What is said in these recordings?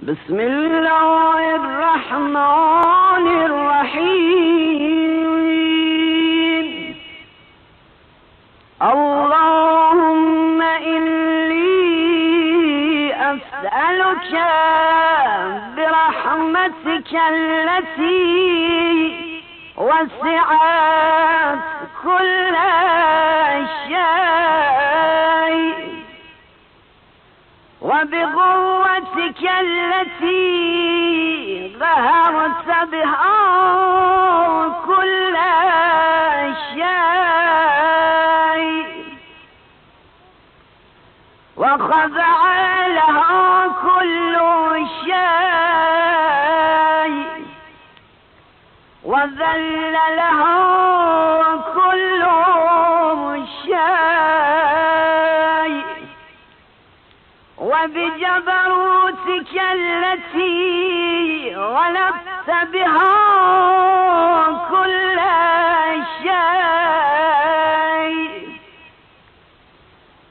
بسم الله الرحمن الرحيم. اللهم إني أسألك برحمتك التي وسعت كل شيء وبقوتك التي ظهرت بها كل شيء وخضع لها كل شيء وذل لها كل شيء وبجبروتك التي غلبت بها كل شيء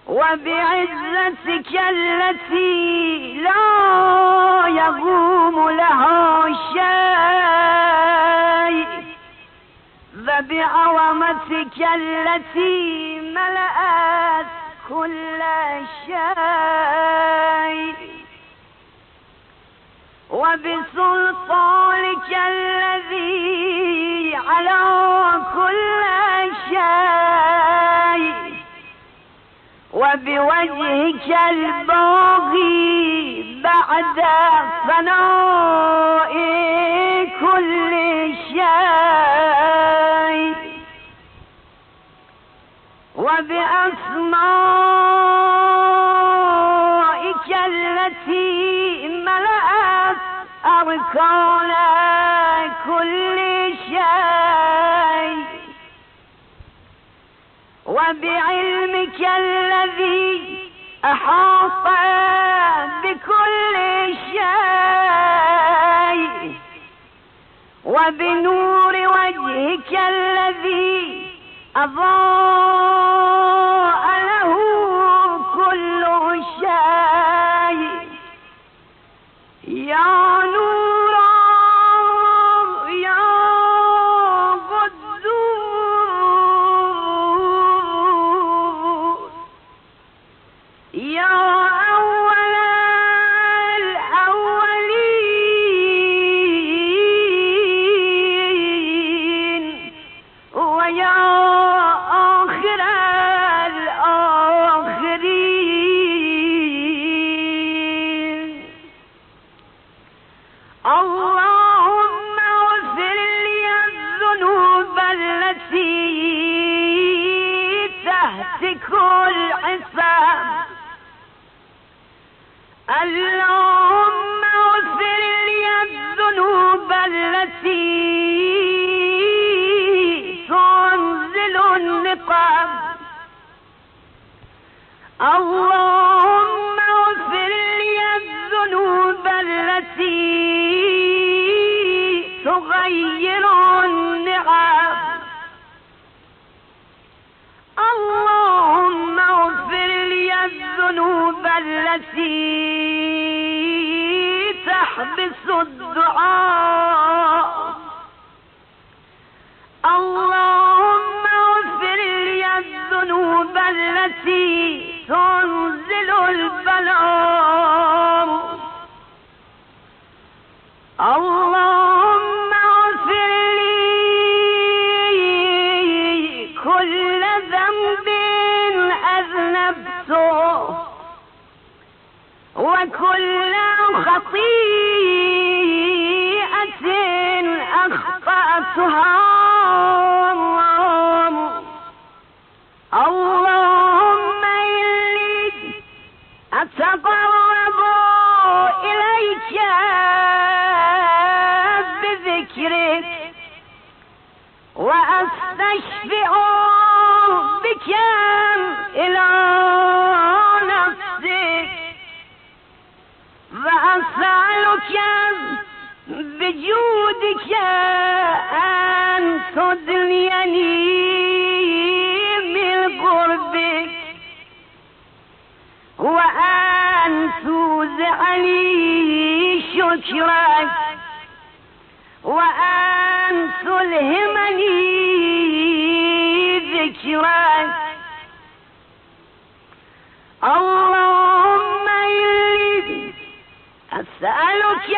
وبعزتك التي لا يقوم لها شيء وبعظمتك التي ملأت كل شيء وبسلطانك الذي على كل شيء وبوجهك الباغي بعد فناء كل شيء وبأسمائك التي ملأت أركان كل شيء وبعلمك الذي أحاط بكل شيء وبنور وجهك الذي أضاء له كل شيء يا نور يا قدوس يا أول الأولين ويا آخر الآخرين. اللهم اغفر لي الذنوب التي تهتك الحساب. اللهم اغفر لي الذنوب التي تنزل النقم. اللهم اغفر لي الذنوب التي تغير النعم. اللهم اغفر لي الذنوب التي تحبس الدعاء. اللهم اغفر لي الذنوب التي تنزل البلاء. اللهم اغفر لي كل ذنب أذنبته وكل خطيئة أخطأتها. اللهم إني أتقرب إليك بذكرك وأستشفع بك إلى نفسك وأسألك بجودك أن تدنيني من قربك وأن توزع لي شكرك وأن تلهمني ذكرك. اللهم إني أسألك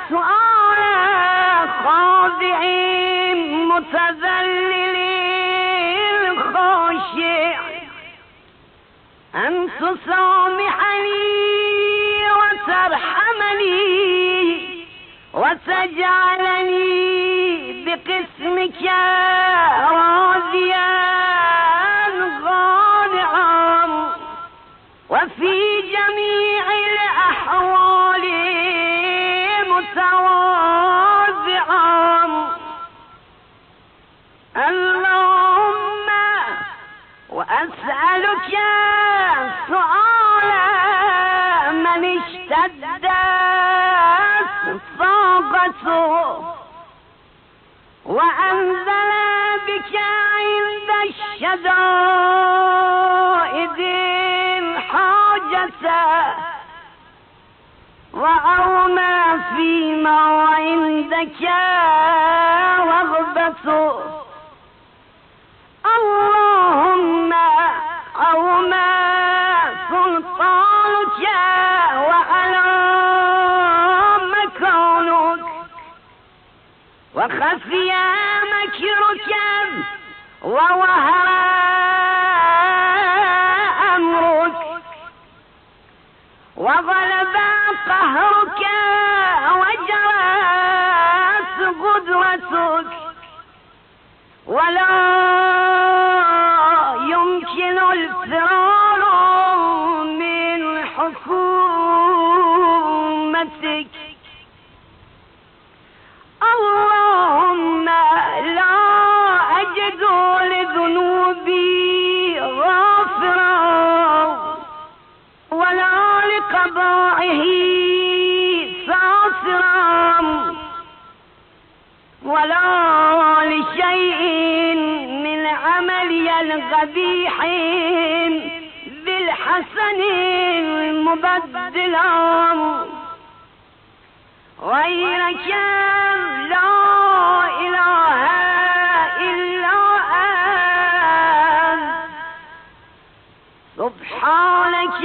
سؤال خاضع متذلل خاشع أن تسامحني وترحمني وتجعلني بقسمك راضيا غانعا وفي جميع الأحوال متواضعا. اللهم وأسألك سؤال من اشتدت طاقته وأنزل بك عند الشدائد الحاجة وأرمى فيما عندك رغبته. اللهم أرمى سلطانك وعلى مكانك وخفي مكرك ووهر أمرك وغلب قهرك وجرت قدرتك ولا يمكن الفرار من حكومتك. اللهم لا أجد لذنوبي غافرا ولا لقضائه ساصرا ولا لشيء من عملي القبيح بالحسن مبدلا غيرك لا إله إلا أنت سبحانك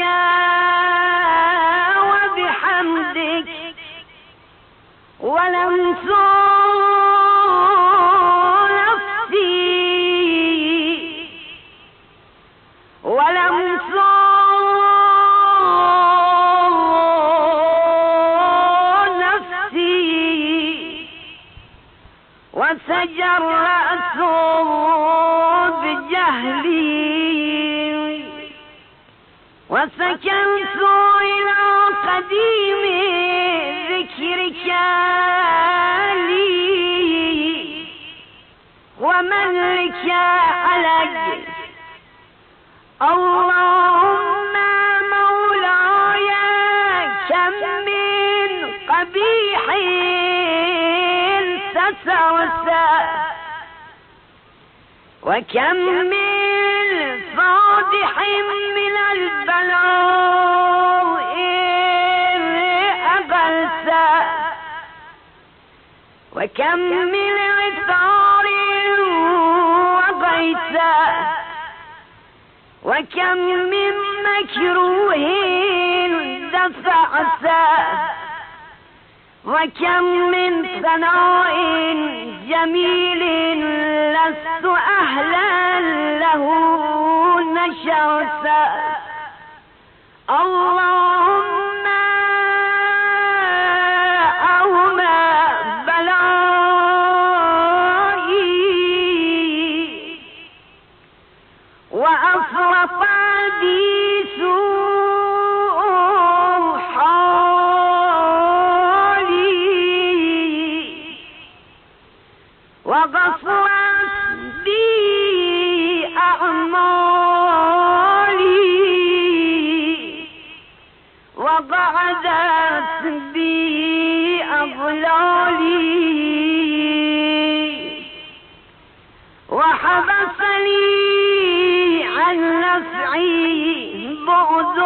وبحمدك ولمس وتجرأت بجهلي وسكنت إلى قديم ذكرك لي وملك علي. اللهم مولاي كم من قبيح سترسى وكم من فاضح من البلاء أغلسى وكم من عثار وغيثى وكم من مكروه دفعسى وكم من ثناء جميل لست أهلا له نشرسا. اللهم أومى بلائي وأفرط بي سوء حالي وغفرت بي أعمالي وقعدت بي أضلالي وحبسني عن نفعي بعد